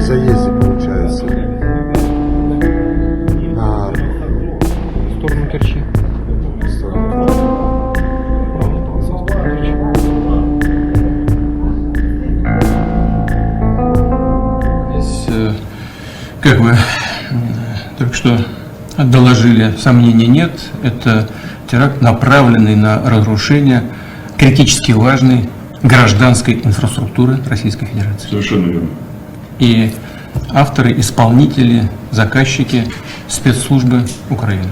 заезде, получается, на сторону Керчи. сторону. Правильно, полоса в сторону Керчи. Здесь, как вы только что доложили, сомнений нет. Это теракт, направленный на разрушение критически важной гражданской инфраструктуры Российской Федерации. Совершенно верно. И авторы, исполнители, заказчики спецслужбы Украины.